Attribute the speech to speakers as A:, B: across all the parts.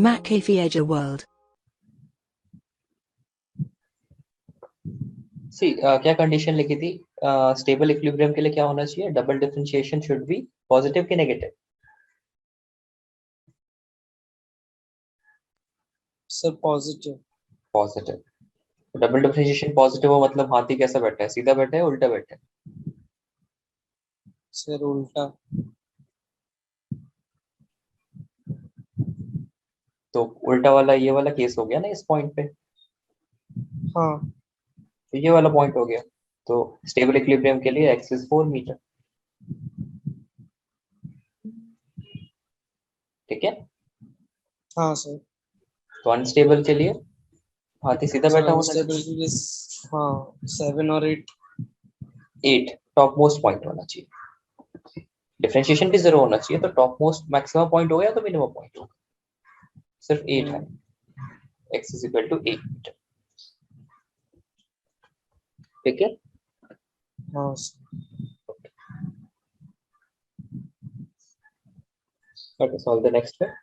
A: Machephy Eduworld.
B: क्या condition लिखी थी? स्टेबल इक्विलिब्रियम के लिए क्या होना चाहिए? Double differentiation should be positive कि negative?
C: Sir positive.
B: Positive. Double differentiation positive हो मतलब हाथी कैसा बैठा है? सीधा बैठा है, उल्टा बैठा है?
C: सर उल्टा।
B: तो उल्टा वाला ये वाला केस हो गया ना इस पॉइंट पे।
C: हाँ
B: तो ये वाला पॉइंट हो गया। तो स्टेबल इक्विलिब्रियम के लिए एक्स इज 4 मीटर। ठीक है।
C: हाँ सर।
B: तो अनस्टेबल के लिए हाथी सीधा
C: सर
B: बैठा होना
C: अनस्टेबल
B: चाहिए।
C: के लिए हाँ 7 और 8।
B: 8 टॉप मोस्ट पॉइंट होना चाहिए। डिफरेंशिएशन भी 0 होना चाहिए, तो टॉप मोस्ट मैक्सिमम पॉइंट होगा या तो मिनिमम पॉइंट होगा। सिर्फ 8 है। x is equal to 8 metre. ठीक है।
C: हाँ sir.
B: Let us solve the next one.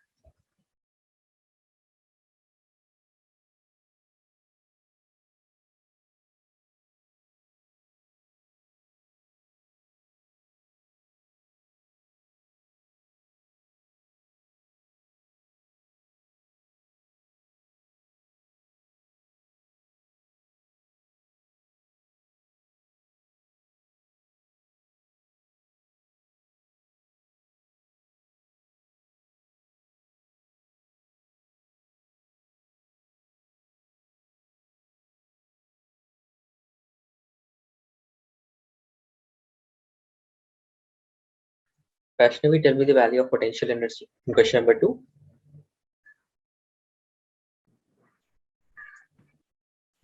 B: Vaishnavi, tell me the value of potential energy in question number 2.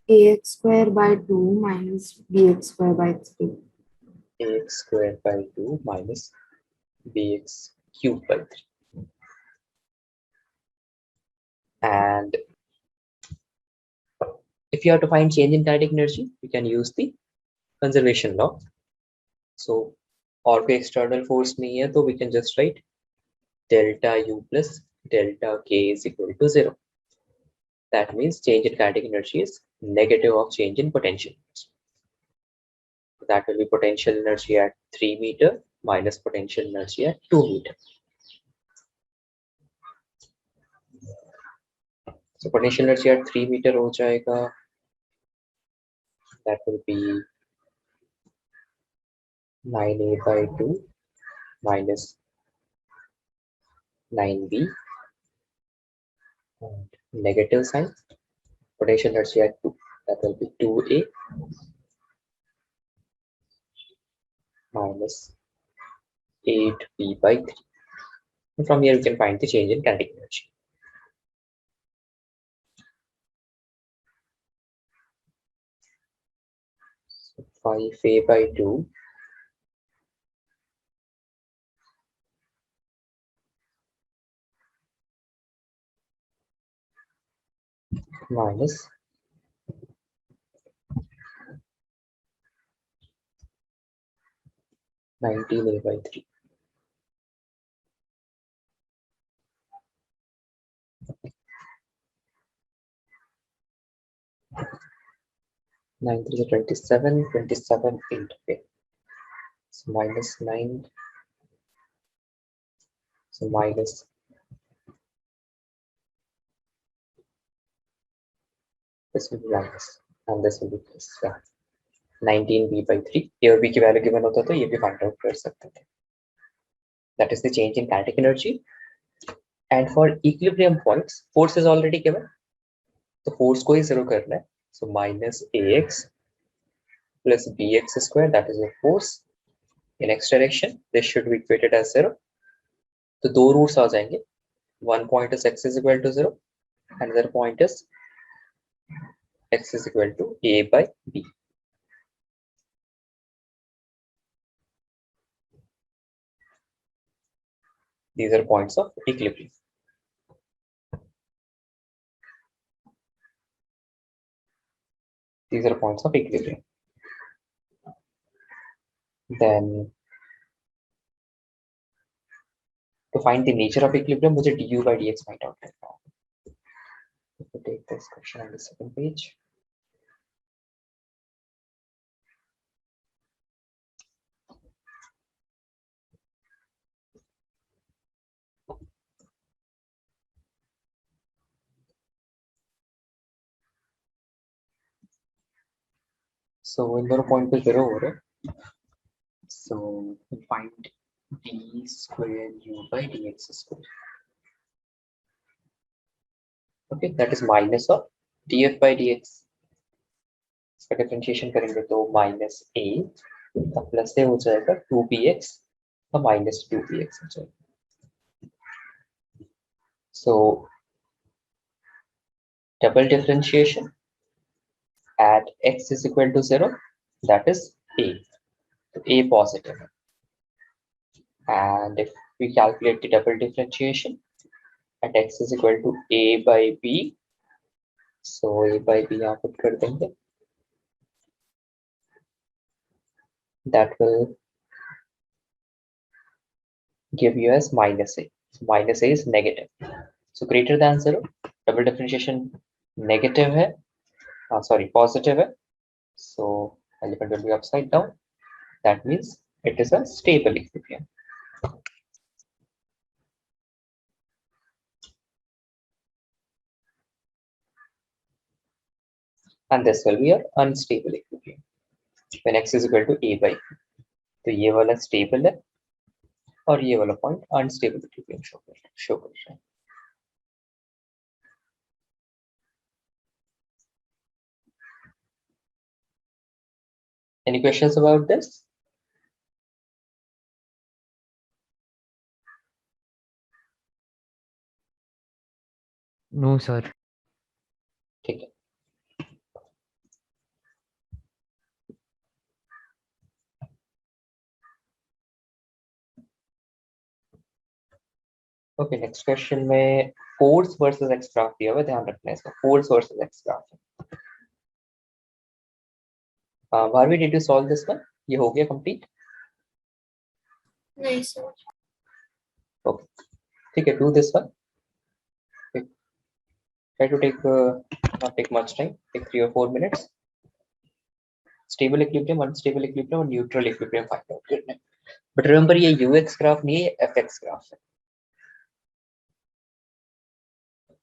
D: ax square by 2 minus bx square by 3.
B: ax square by 2 minus bx cube by 3. And if you have to find change in kinetic energy, you can use the conservation law. So, और कोई external force नहीं है, तो we can just write delta u plus delta k is equal to 0. That means change in kinetic energy is negative of change in potential energy. That will be potential energy at 3 meter minus potential energy at 2 meter. So potential energy at 3 meter हो जाएगा. That will be 9a by 2 minus 9b and negative sign. Potential energy at 2, that will be 2a minus 8b by 3. And from here we can find the change in kinetic energy. So 5a by 2 minus 19a by 3. Nine 3 is 27, 27 into a. So minus 9. So minus this will be minus and this will be plus. Yeah. 19b by 3. Here b की value given होता तो ये भी find out कर सकते थे. That is the change in kinetic energy. And for equilibrium points, force is already given. तो force को ही 0 करना है. So minus ax plus bx square, that is the force in x direction. This should be equated as 0. तो दो roots आ जाएंगे. One point is x is equal to 0. Another point is x is equal to a by b. These are points of equilibrium. These are points of equilibrium. Then To find the nature of equilibrium, मुझे du by dx find out करना होगा. If we take this question on the second page. So इन दोनों point पे zero हो रहा है. So we find d square u by dx square. Okay, that is minus of df by dx. इसका differentiation करेंगे तो माइनस a का plus से हो जाएगा 2bx का माइनस 2bx हो जाएगा. So double differentiation at x is equal to 0, that is a. So a positive. And if we calculate the double differentiation at x is equal to a by b, so a by b यहाँ put कर देंगे. That will give you as minus a. So minus a is negative. So greater than 0, double differentiation negative है, sorry, positive है. So element will be upside down. That means it is a stable equilibrium. And this will be an unstable equilibrium when x is equal to a by b. तो ये वाला stable है और ये वाला point unstable equilibrium show कर रहा है. Any questions about this?
E: No, sir.
B: ठीक है. Okay, next question में force versus x graph दिया हुआ है, ध्यान रखना है इसका. Force versus x graph. Bharvi, did you solve this one? ये हो गया complete?
F: नहीं सर.
B: Okay, ठीक है. Do this one. Okay. Try to take not take much time. Take 3 or 4 minutes. Stable equilibrium, unstable equilibrium और neutral equilibrium find out करना है. But remember ये ux graph नहीं है, fx graph है.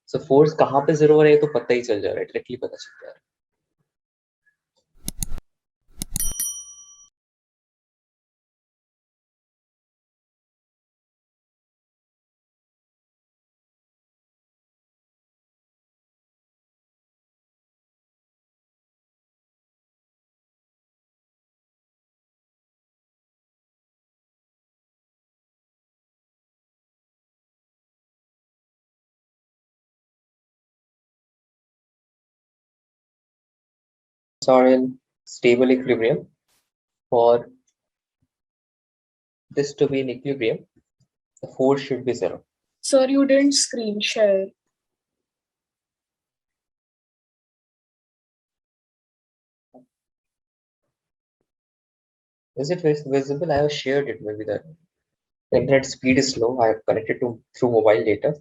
B: So force कहाँ पे zero हो रहा है तो पता ही चल जा रहा है, directly पता चल जा रहा है. Are in stable equilibrium. For this to be in equilibrium, the force should be 0.
F: Sir, you didn't screen share.
B: Is it visible? I have shared it. Maybe the internet speed is slow. I have connected to through mobile data.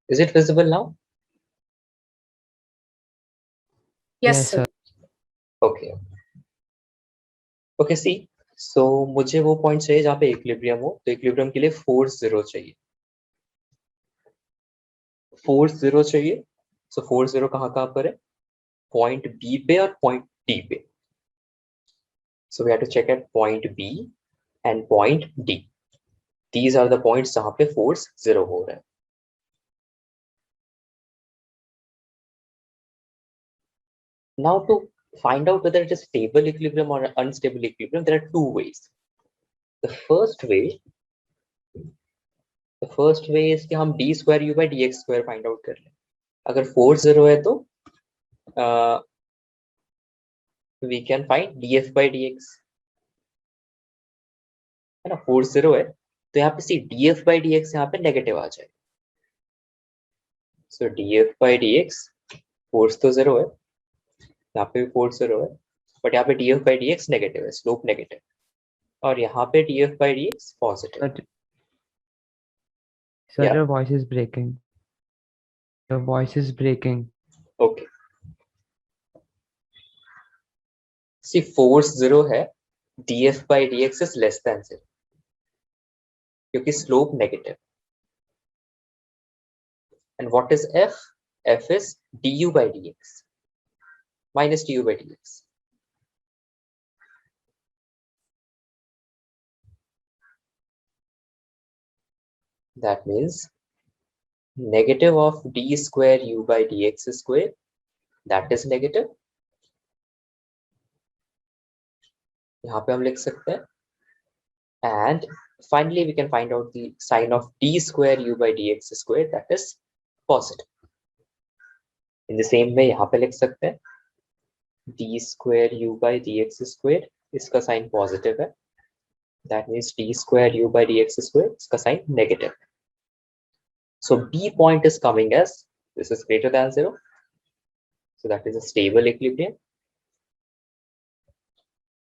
B: Is it visible now?
F: Yes, sir.
B: Okay. Okay, see. So मुझे वो point चाहिए जहाँ पे equilibrium हो. तो equilibrium के लिए force 0 चाहिए. फोर्स 0 चाहिए. So फोर्स 0 कहाँ पर है? पॉइंट B पे और पॉइंट D पे. So we have to check at point B and point D. These are the points जहाँ पे force 0 हो रहा है. Now to find out whether it is stable equilibrium or unstable equilibrium, there are two ways. The first way is कि हम d square u by dx square find out कर लें. अगर force 0 है तो we can find df by dx. है ना, force 0 है तो यहाँ पे सी df by dx यहाँ पे नेगेटिव आ जाए. So df by dx force तो 0 है, यहाँ पे भी फोर्स 0 है, बट यहाँ पे df by dx नेगेटिव है, स्लोप नेगेटिव, और यहाँ पे df by dx positive.
E: Sir,
B: Yeah.
E: your voice is breaking. Your voice is breaking.
B: Okay. See, force 0 है, df by dx is less than 0 क्योंकि slope negative. And what is f? F is du by dx minus du by dx. That means negative of d square u by dx square, that is negative. यहाँ पे हम लिख सकते हैं. And finally, we can find out the sign of d square u by dx square, that is positive. In the same way, यहाँ पे लिख सकते हैं d square u by dx square, इसका sign positive है. That means d square u by dx square, इसका sign negative. So B point is coming as this is greater than 0. So that is a stable equilibrium.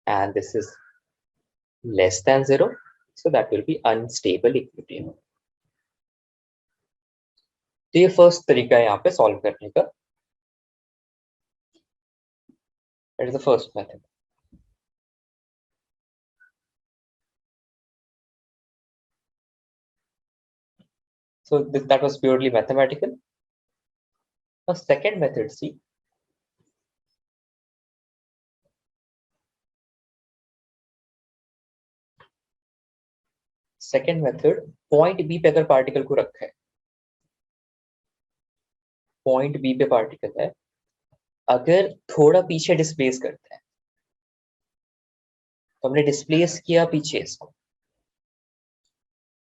B: And this is less than 0. So that will be unstable equilibrium. तो ये first तरीका है यहाँ पे solve करने का. That is the first method. So that was purely mathematical. Now second method, see. Second method, point B पे अगर पार्टिकल को रखा है, पॉइंट बी पे पार्टिकल है, अगर थोड़ा पीछे डिस्प्लेस करते हैं, तो हमने डिस्प्लेस किया पीछे इसको,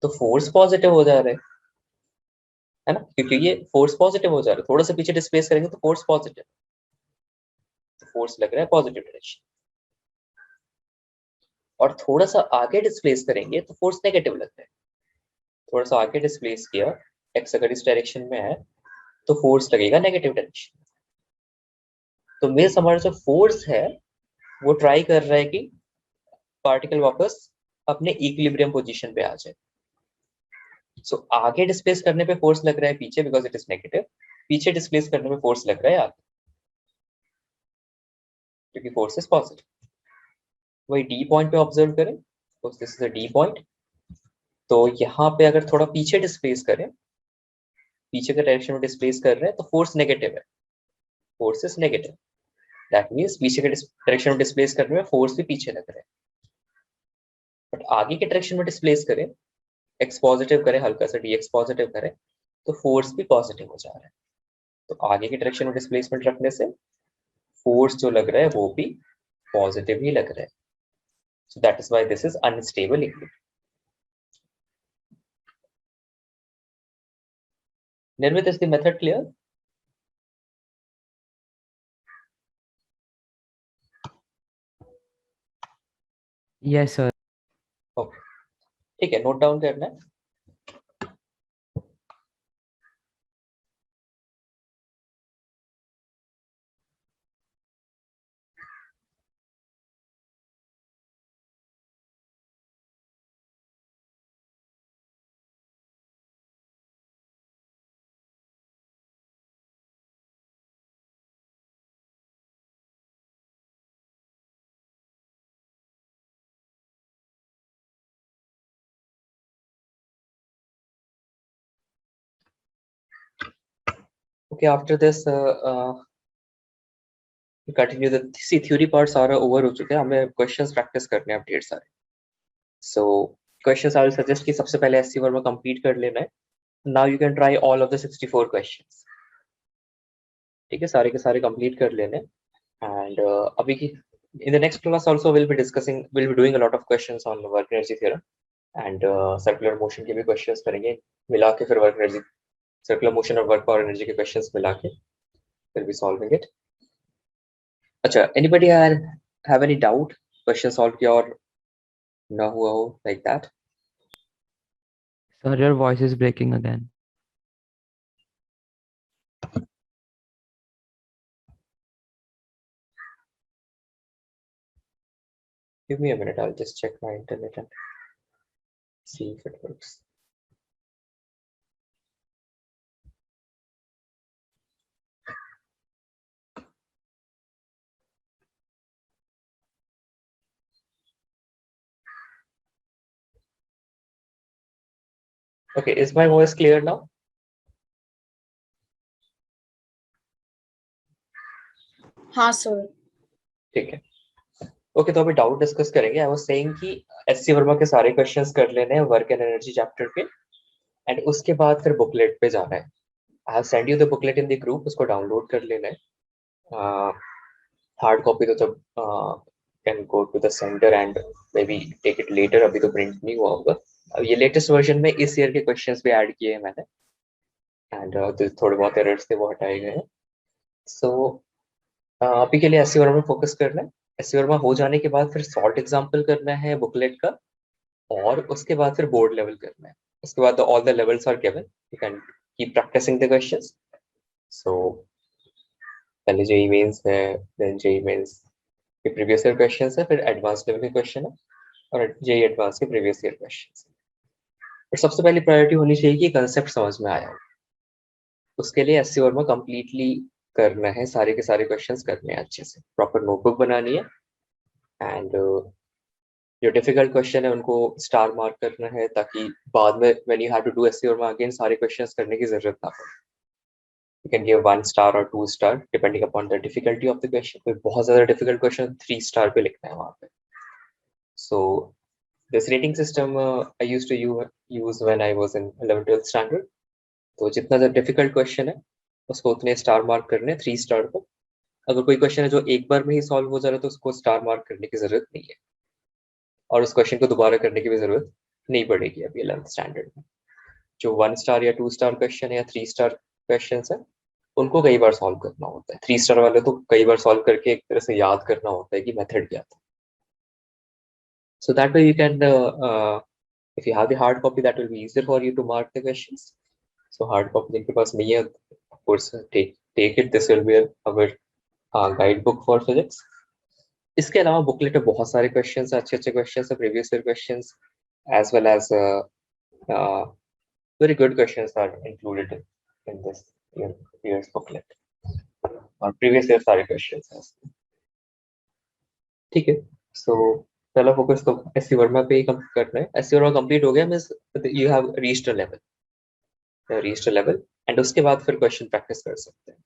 B: तो फोर्स पॉजिटिव हो जा रहा है ना, क्योंकि ये फोर्स पॉजिटिव हो जा रहा है. थोड़ा सा पीछे डिस्प्लेस करेंगे तो फोर्स पॉजिटिव, तो फोर्स लग रहा है पॉजिटिव डायरेक्शन. और थोड़ा सा आगे डिस्प्लेस करेंगे तो फोर्स नेगेटिव लग रहा है. थोड़ा सा आगे डिस्प्लेस किया, एक्स अगर इस डायरेक्शन में है तो फोर्स लगेगा नेगेटिव डायरेक्शन. तो मींस हमारा जो फोर्स है वो ट्राई कर रहा है कि पार्टिकल वापस अपने इक्विलिब्रियम पोजीशन पे आ जाए. सो आगे डिस्प्लेस करने पे फोर्स लग रहा है पीछे, बिकॉज इट इज नेगेटिव. पीछे डिस्प्लेस करने पे फोर्स लग रहा है आगे, क्योंकि फोर्स इज पॉजिटिव. वही डी पॉइंट पे ऑब्जर्व करें, this is a D point. तो यहाँ पे अगर थोड़ा पीछे डिस्प्लेस करें, पीछे के डायरेक्शन में डिस्प्लेस कर रहे हैं, तो फोर्स नेगेटिव है, force is negative. That means पीछे के डायरेक्शन में डिस्प्लेस करने में फोर्स भी पीछे लग रहा है. बट आगे के डायरेक्शन में डिस्प्लेस करें, एक्स पॉजिटिव करें, हल्का सा डी एक्स पॉजिटिव करें, तो फोर्स भी पॉजिटिव हो जा रहा है. तो आगे के डायरेक्शन में डिस्प्लेसमेंट रखने से फोर्स जो लग रहा है वो भी पॉजिटिव ही लग रहा है. So that is why this is unstable equilibrium. Nirmit, is the method clear?
E: Yes, sir.
B: Okay. ठीक है, नोट डाउन करना है. Okay, after this, we continue the theory part. सारा over हो चुका है, हमें questions practice करने हैं अब ढेर सारे. So questions I will suggest कि सबसे पहले SC वर्मा complete कर लेना है. Now you can try all of the 64 questions. ठीक है, सारे के सारे complete कर लेने हैं. And अभी की in the next class also we'll be doing a lot of questions on work energy theorem and circular motion के भी questions करेंगे, मिला के फिर work energy, circular motion और work power energy के questions मिला के we'll be solving it. अच्छा, anybody have any doubt, question solve किया और ना हुआ हो like that?
E: Sir, your voice is breaking again.
B: Give me a minute, I'll just check my internet and see if it works. Okay, is my voice clear now?
F: हाँ sir.
B: ठीक है. Okay, तो अभी डाउट डिस्कस करेंगे. I was saying कि SC Verma के सारे questions कर लेने हैं वर्क एंड एनर्जी चैप्टर के, एंड उसके बाद फिर बुकलेट पे जाना है. I have send you the booklet in the group, उसको डाउनलोड कर लेना है. हार्ड कॉपी तो जब can go to the centre and may be take it later. अभी तो प्रिंट नहीं हुआ होगा. अब ये लेटेस्ट वर्जन में इस ईयर के क्वेश्चंस भी ऐड किए हैं मैंने, एंड थोड़े बहुत एरर्स थे वो हटाए गए हैं. सो अभी के लिए एससी वर्मा में फोकस करना है. एससी वर्मा हो जाने के बाद फिर सॉल्ट एग्जाम्पल करना है बुकलेट का, और उसके बाद फिर बोर्ड लेवल करना है. उसके बाद all the levels are given, you can keep practising the questions. So पहले जेईई मेंस है, देन जेईई मेंस के प्रीवियस ईयर क्वेश्चंस है, फिर एडवांस लेवल के क्वेश्चन है, और जेईई एडवांस के प्रीवियस ईयर क्वेश्चंस है. और सबसे पहली प्रायोरिटी होनी चाहिए कि कंसेप्ट समझ में आया हो. उसके लिए एससी वर्मा कंप्लीटली करना है, सारे के सारे क्वेश्चंस करने हैं अच्छे से, प्रॉपर नोटबुक बनानी है, एंड जो डिफिकल्ट क्वेश्चन है उनको स्टार मार्क करना है, ताकि बाद में when you have to do SC Verma again सारे क्वेश्चंस करने की जरूरत ना पड़े. You can give 1 star or 2 star depending upon the difficulty of the question. कोई बहुत ज़्यादा difficult question 3 star पे लिखना है वहाँ पे. So this rating system I used to use when I was in 11th 12th standard. तो जितना ज़्यादा difficult question है उसको उतने star mark करने 3 star पर. अगर कोई question है जो एक बार में ही solve हो जा रहा है तो उसको star mark करने की जरूरत नहीं है, और उस question को दोबारा करने की भी जरूरत नहीं पड़ेगी अभी 11th standard में. जो 1 star या 2 star question है या 3 star questions है उनको कई बार सॉल्व करना होता है. 3 स्टार वाले तो कई बार सॉल्व करके एक तरह से याद करना होता है कि मेथड क्या था. So that way you can, if you have the hard copy that will be easier for you to mark the questions. So hard copy जिनके पास नहीं है, of course take it, this will be our guide book for physics. इसके अलावा booklet में बहुत सारे questions हैं, अच्छे अच्छे क्वेश्चंस हैं, previous year questions as well as very good questions are included in this year's booklet, और previous year सारे questions हैं. ठीक है. सो पहला फोकस तो एससी वर्मा पे ही करना है. एससी वर्मा कंप्लीट हो गया means you have reached a level, and उसके बाद फिर क्वेश्चन प्रैक्टिस कर सकते हैं.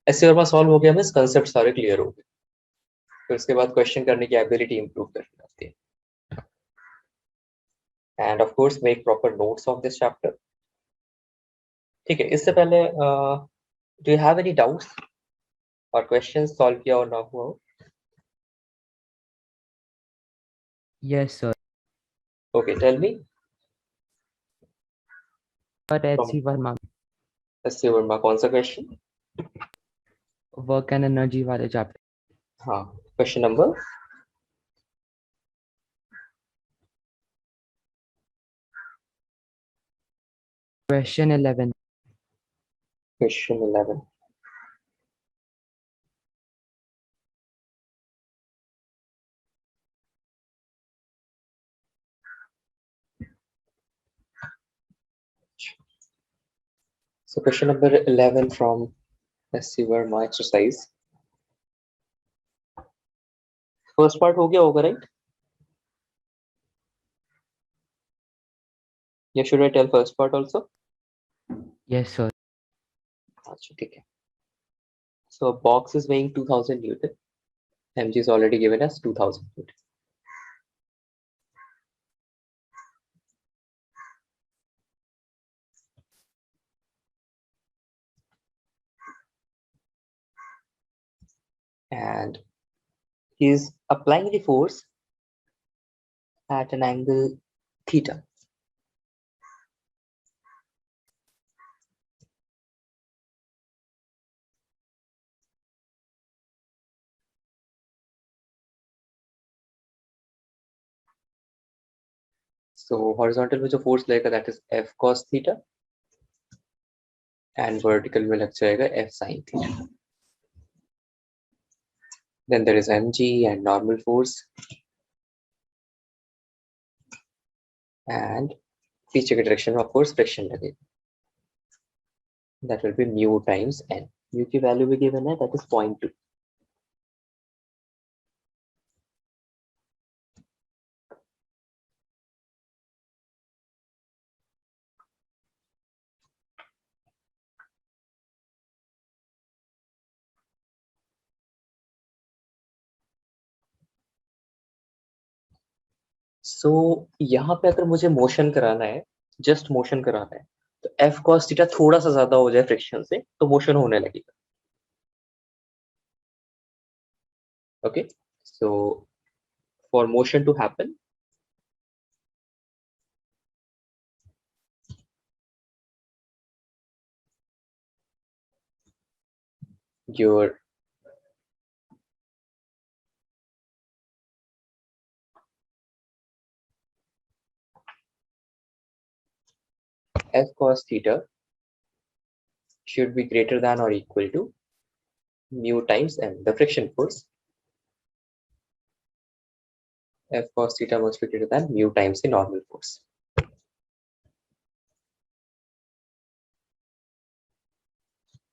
B: एससी वर्मा सॉल्व हो गया मींस कांसेप्ट सारे क्लियर हो गए, फिर उसके बाद क्वेश्चन करने की एबिलिटी इंप्रूव करनी होती है. And of course make proper notes of this chapter. ठीक है. इससे पहले do you have any doubts और क्वेश्चंस सॉल्व किया और ना हुआ हो?
E: Yes, sir.
B: Okay, tell me.
E: But HC Verma,
B: SC Verma कौन सा क्वेश्चन?
E: work and energy वाले chapter.
B: हाँ, question number
E: Question 11.
B: Question 11. So question number 11 from SC Verma exercise. First part हो गया होगा, right? Yeah, should I tell first part also?
E: Yes, sir.
B: अच्छा, ठीक है. So a box is weighing 2000 Newton. mg is already given as 2000 Newton. And he is applying the force at an angle theta. So horizontal में जो force लगेगा that is F cos theta, and vertical में लग जाएगा F sin theta. Then there is mg and normal force, and पीछे के direction में of course friction लगेगा. That will be mu times n. mu की value भी given है, that is 0.2. सो यहाँ पे अगर मुझे मोशन कराना है, जस्ट मोशन कराना है, तो एफ कॉस थीटा थोड़ा सा ज्यादा हो जाए फ्रिक्शन से तो मोशन होने लगेगा. Okay, so for motion to happen, your f cos theta should be greater than or equal to mu times m, the friction force. F cos theta must be greater than mu times the normal force.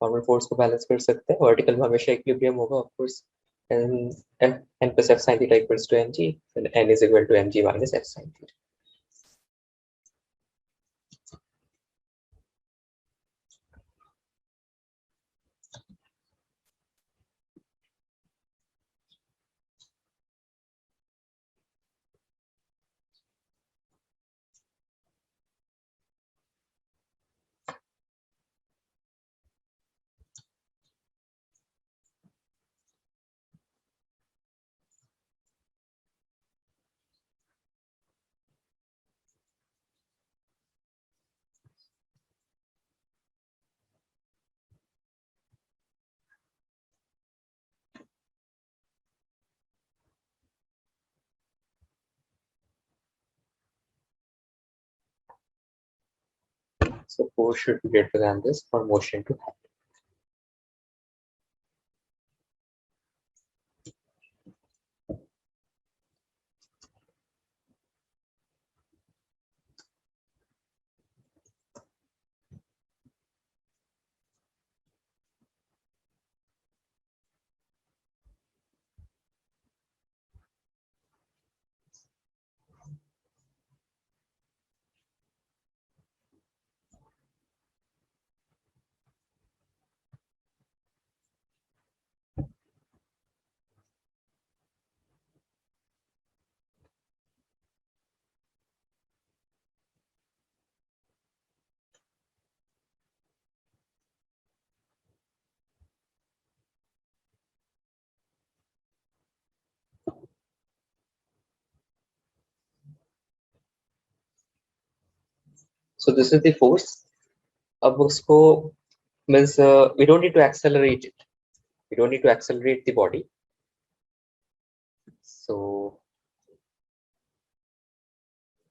B: Normal force को balance कर सकते हैं. Vertical में हमेशा equilibrium होगा of course. n plus f sin theta equals to mg, and n is equal to mg minus f sin theta. So force should be greater than this for motion to happen. So this is the force. अब उसको means we don't need to accelerate it. We don't need to accelerate the body. So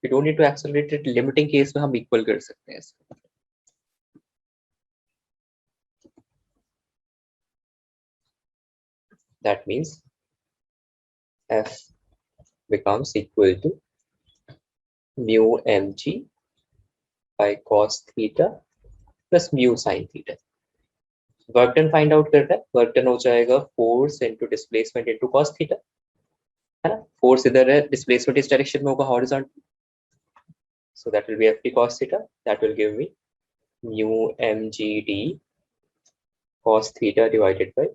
B: we don't need to accelerate it. Limiting case में हम equal कर सकते हैं इसको. That means f becomes equal to mu mg by cos theta plus mu sin theta. Work done find out करना है. Work done हो जाएगा force into displacement into cos theta, है ना. फोर्स इधर है, डिस्प्लेसमेंट इस डायरेक्शन में होगा horizontal. So that will be ft cos theta. That will give me mu mgd cos theta divided by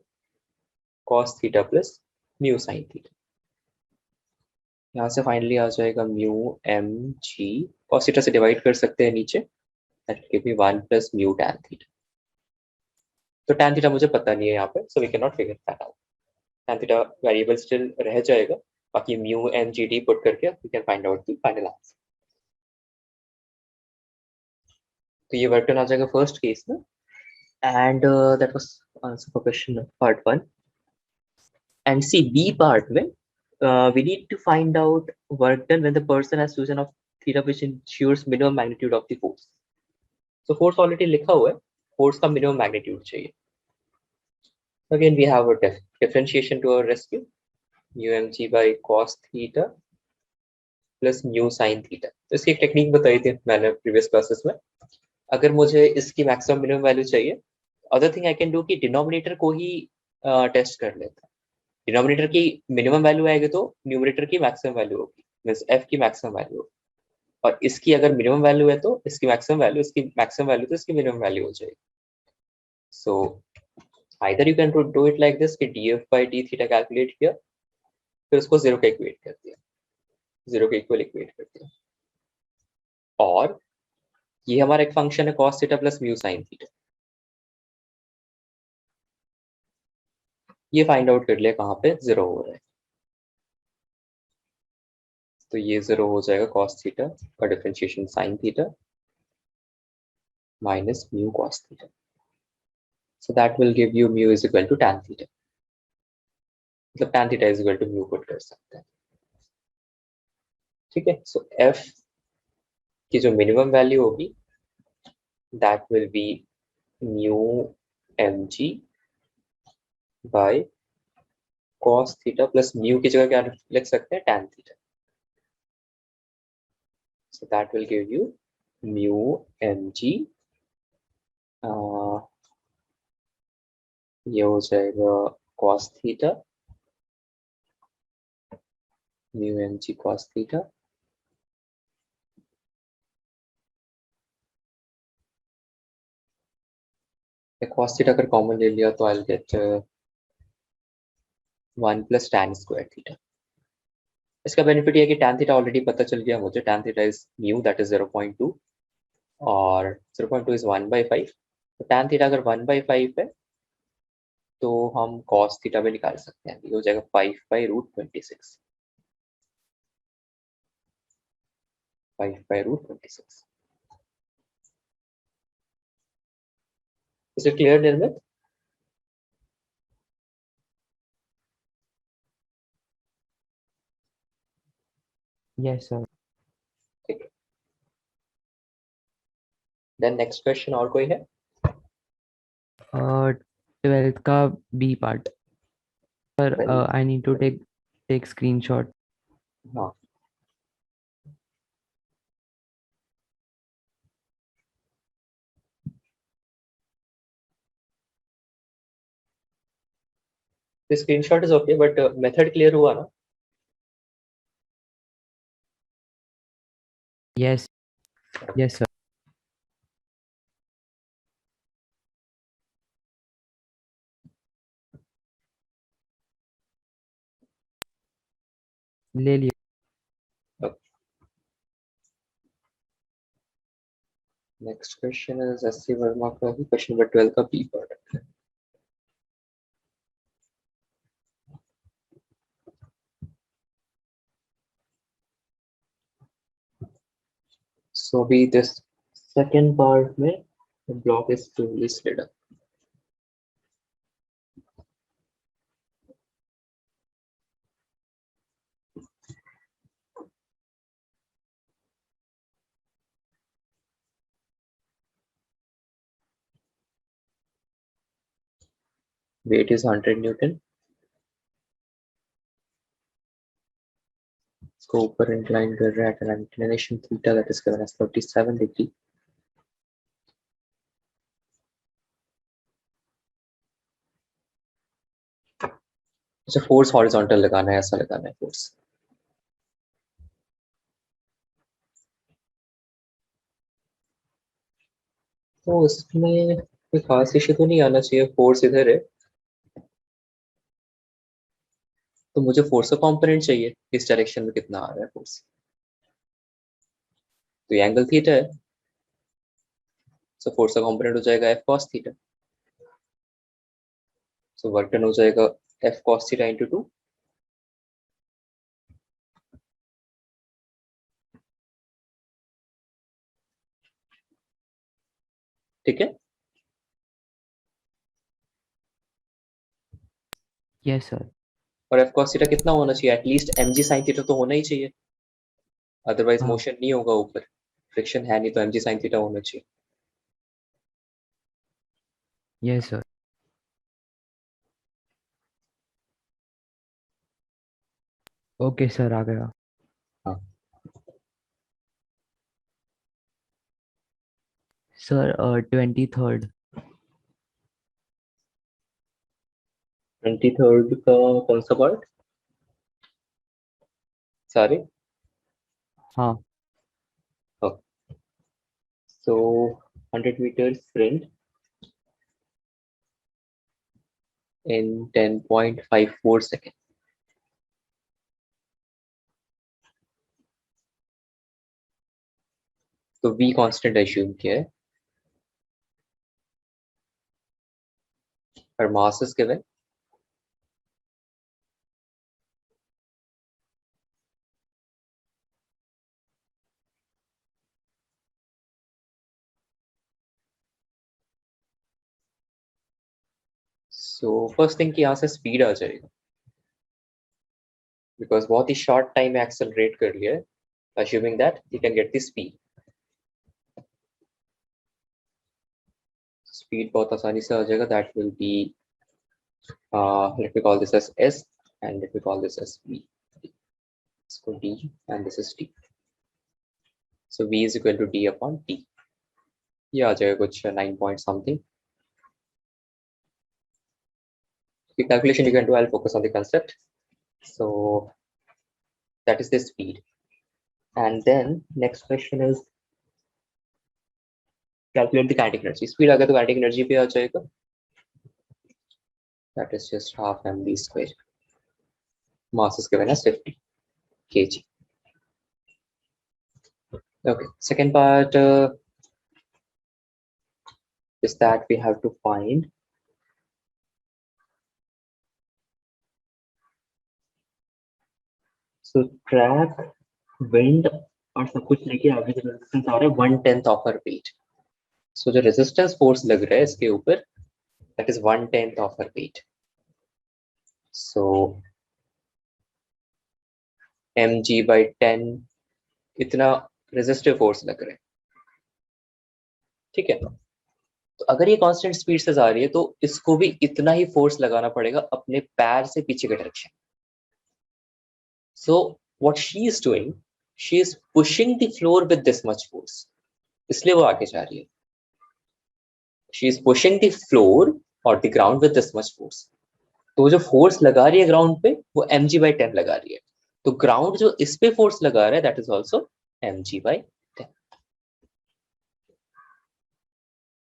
B: cos theta plus mu sin theta. यहाँ से finally आ जाएगा mu mg cos थीटा से divide कर सकते हैं नीचे. That will give me 1 plus mu tan theta. तो tan थीटा मुझे पता नहीं है यहाँ पे, so we can not figure that out. tan theta variable still रह जाएगा. बाकी mu mgd पुट करके we can find out the final answer. तो ये वर्क डन आ जाएगा फर्स्ट केस में. And that was answer for question part 1. And see B part में we need to find out work done when the person has chosen of theta which ensures minimum magnitude of the force. So force already लिखा हुआ है, force का minimum magnitude चाहिए. Again we have a differentiation to our rescue. mu mg by cos theta plus mu sin theta. तो इसकी एक technique बताई थी मैंने प्रीवियस क्लासेस में. अगर मुझे इसकी मैक्सिमम मिनिमम वैल्यू चाहिए, other thing I can do कि डिनोमिनेटर को ही टेस्ट कर लेता. डिनोमिनेटर की मिनिमम वैल्यू आएगी तो न्यूमरेटर की मैक्सिमम वैल्यू होगी, मींस f की मैक्सिमम वैल्यू होगी. और इसकी अगर मिनिमम वैल्यू है तो इसकी मैक्सिमम वैल्यू, इसकी मैक्सिमम वैल्यू तो इसकी मिनिमम वैल्यू हो जाएगी. So either you can do it like this कि df by d theta calculate किया, फिर उसको 0 का इक्वेट कर दिया. 0 के इक्वल इक्वेट करते हैं। और ये हमारा एक फंक्शन है cos theta plus mu sine theta. ये फाइंड आउट कर लिया कहाँ पे 0 हो रहा है। तो ये 0 हो जाएगा cos थीटा का differentiation sine theta minus mu cos theta. So that will give you mu is equal to tan theta. मतलब tan theta is equal to mu put कर सकते हैं। ठीक है, सो f की जो मिनिमम वैल्यू होगी that will be mu mg by cos theta plus mu की जगह क्या लिख सकते हैं tan theta. So that will give you mu mg ये हो जाएगा cos theta mu mg cos theta cos theta अगर कॉमन ले लिया तो I'll get 1 plus tan square theta. इसका बेनिफिट ये है कि tan थीटा ऑलरेडी पता चल गया मुझे। tan theta is mu that is 0.2 और 0.2 इज 1/5। तो tan थीटा अगर 1/5 है तो हम cos थीटा भी निकाल सकते हैं। ये हो जाएगा 5/√26। 5/√26। इज इट क्लियर निर्मित?
E: Yes, sir.
B: ठीक है, देन नेक्स्ट क्वेश्चन और कोई है?
E: 12th का B part. Sir, I need to take screenshot.
B: हाँ, screenshot is okay but method clear हुआ ना?
E: Yes, yes, sir. ले लिया.
B: Next question is SC Verma का ही क्वेश्चन नंबर 12 का बी पार्ट है। So be this second part में the block is fully slid up. Weight is 100 Newton. इसको ऊपर incline कर रहा है at an inclination theta that is given as 37 degree. अच्छा, फोर्स हॉरिजॉन्टल लगाना है, ऐसा लगाना है फोर्स। तो इसमें कोई खास इश्यू तो नहीं आना चाहिए। फोर्स इधर है तो मुझे फोर्स का कंपोनेंट चाहिए, इस डायरेक्शन में कितना आ रहा है फोर्स। तो ये एंगल थीटा है, सो फोर्स का कंपोनेंट हो जाएगा F cos theta. So work done हो जाएगा एफ कॉस थीटा इंटू 2। ठीक है,
E: Yes, sir.
B: और एफ कॉस थीटा कितना होना चाहिए? At least M G sine theta तो होना ही चाहिए, अदरवाइज
E: हाँ.
B: मोशन नहीं होगा ऊपर, फ्रिक्शन है नहीं, तो एम जी साइन थीटा होना चाहिए।
E: Yes, sir. Okay, sir. आ गया.
B: हाँ,
E: Sir, 23rd.
B: 23rd का कौन सा पार्ट? सारे?
E: हाँ.
B: So 100 meters sprint in 10.54 seconds. तो v कांस्टेंट assume किया है और mass is given. So first thing कि यहाँ से speed आ जाएगा because बहुत ही short time में accelerate कर लिया है, assuming that you can get the speed. Speed बहुत आसानी से आ जाएगा. That will be let me call this as s and let me call this as v. इसको d and this is t. So v is equal to d upon t. ये आ जाएगा कुछ 9 point something. The calculation you can do, I'll focus on the concept. So that is the speed. And then next question is calculate the kinetic energy. Speed आ गया तो kinetic energy पे आ जाएगा. That is just half mv square. Mass is given as 50 kg. Okay, second part is that we have to find so track wind और सब कुछ लेके आगे जो रेजिस्टेंस आ रहा है 1/10 of our weight. So जो रेजिस्टेंस फोर्स लग रहा है इसके ऊपर that is 1/10 of our weight. So mg by 10 इतना रेजिस्टिव फोर्स लग रहा है. ठीक है, तो अगर ये कांस्टेंट स्पीड से जा रही है तो इसको भी इतना ही फोर्स लगाना पड़ेगा अपने पैर से पीछे के direction. So what she is doing, she is pushing the floor with this much force. इसलिए वो आगे जा रही है. She is pushing the floor or the ground with this much force. तो जो फोर्स लगा रही है ग्राउंड पे वो mg by 10 लगा रही है. तो ग्राउंड जो इस पे फोर्स लगा रहा है that is also mg by 10.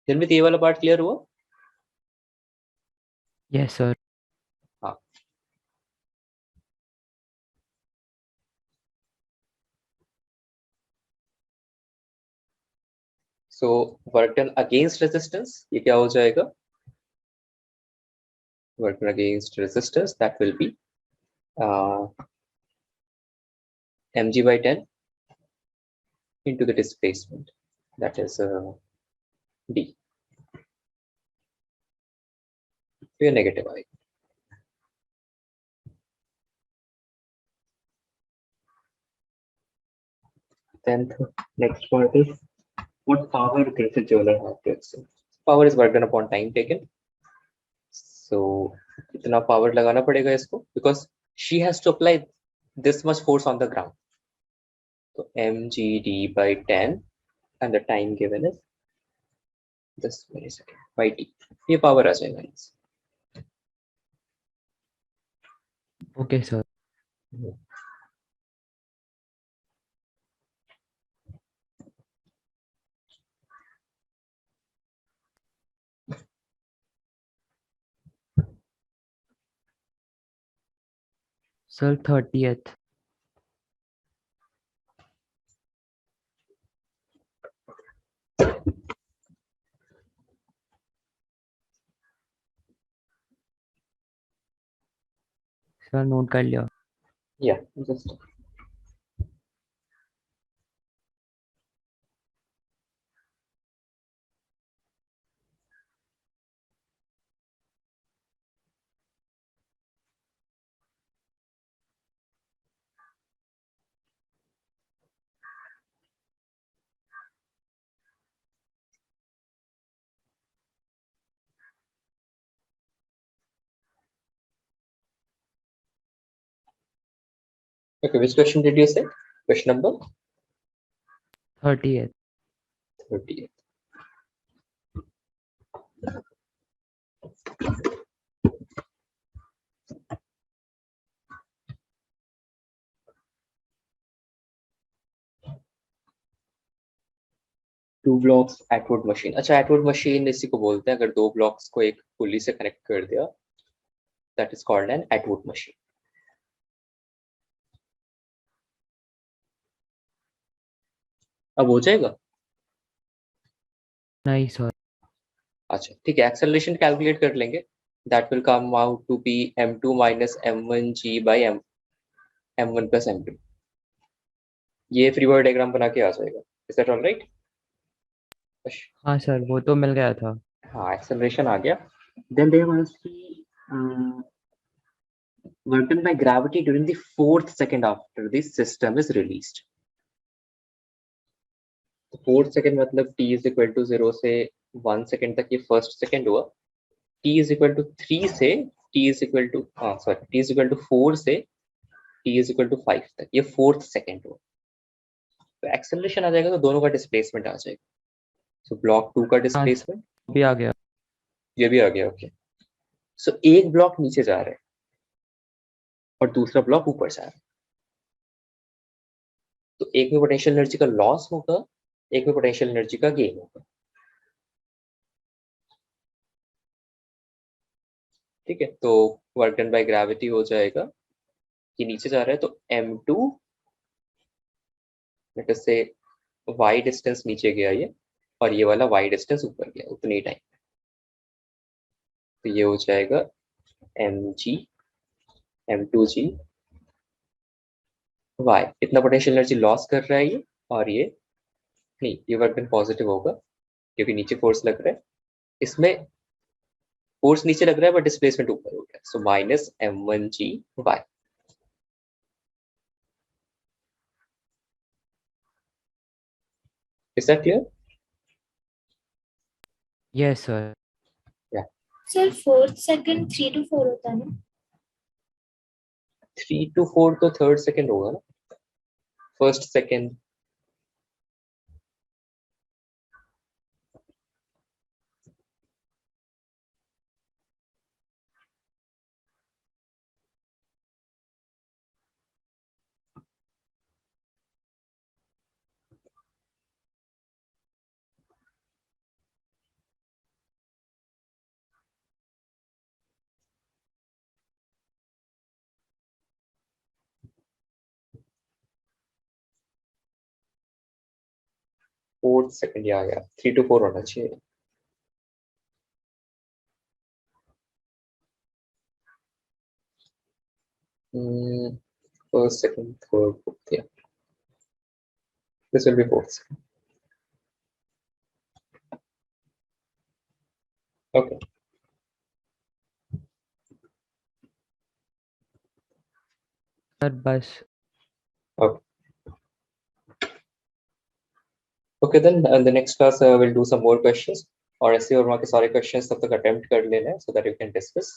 B: जन्मित ये वाला पार्ट क्लियर हुआ?
E: Yes, sir.
B: हाँ. So work done against resistance ये क्या हो जाएगा? Work done against resistance that will be mg by 10 into the displacement that is d. तो ये नेगेटिव आएगा. Then next part is what power does a jeweler have to exert? Power is work done upon time taken. So इतना power लगाना पड़ेगा इसको because she has to apply this much force on the ground. So mgd by 10 and the time given is this millisecond by t. ये power आ जाएगा.
E: Okay, sir. Sir, 30th. Sir, note कर लिया.
B: Yeah, just okay. Which question did you say? Question number
E: 30th.
B: 30. Two blocks Atwood machine. अच्छा, Atwood machine इसी को बोलते हैं अगर दो ब्लॉक्स को एक पुली से कनेक्ट कर दिया. That is called an Atwood machine. अब हो जाएगा.
E: नहीं सर।
B: अच्छा ठीक है, एक्सेलरेशन कैलकुलेट कर लेंगे. That will come out to be m2 minus m1g by m1 plus m2. ये फ्री बॉडी डायग्राम बना के आ जाएगा. Is that alright?
E: हाँ सर, वो तो मिल गया था.
B: हाँ, एक्सेलरेशन आ गया. Then there must be work done by gravity during the 4th second after the system is released. तो 4th second मतलब t is equal to 0 से 1 second तक ये first second हुआ. t is equal to 3 से t is equal to t is equal to 4 से t is equal to 5 तक ये 4th second हुआ. तो एक्सेलरेशन आ जाएगा तो दोनों का डिस्प्लेसमेंट आ जाएगा. सो ब्लॉक 2 का डिस्प्लेसमेंट
E: भी आ गया.
B: ये भी आ गया. ओके, सो एक ब्लॉक नीचे जा रहा है और दूसरा ब्लॉक ऊपर जा रहा है. तो एक में पोटेंशियल एनर्जी का लॉस होगा, एक में पोटेंशियल एनर्जी का गेन होगा. ठीक है, तो वर्क डन बाय ग्रेविटी हो जाएगा. ये नीचे जा रहा है तो m2 लेट अस से y डिस्टेंस नीचे गया ये, और ये वाला y डिस्टेंस ऊपर गया उतनी टाइम. तो ये हो जाएगा mg m2g y. इतना पोटेंशियल एनर्जी लॉस कर रहा है ये, और ये नहीं, ये वर्क डन पॉजिटिव होगा क्योंकि नीचे फोर्स लग रहा है. इसमें फोर्स नीचे लग रहा है बट डिस्प्लेसमेंट ऊपर हो गया. So minus m1g y. Is that clear?
E: Yes sir.
F: Sir 4th second 3 to 4 होता है ना?
B: 3 to 4 तो 3rd second होगा ना. 1st second. फोर्थ सेकंड आ गया. 3 to 4 होना चाहिए. First second third fourth. या this will be fourth second. Okay,
E: sir बस.
B: okay then in the next class we'll do some more questions. और ऐसे और वहाँ के सारे questions तब तक attempt कर लेना है so that you can discuss.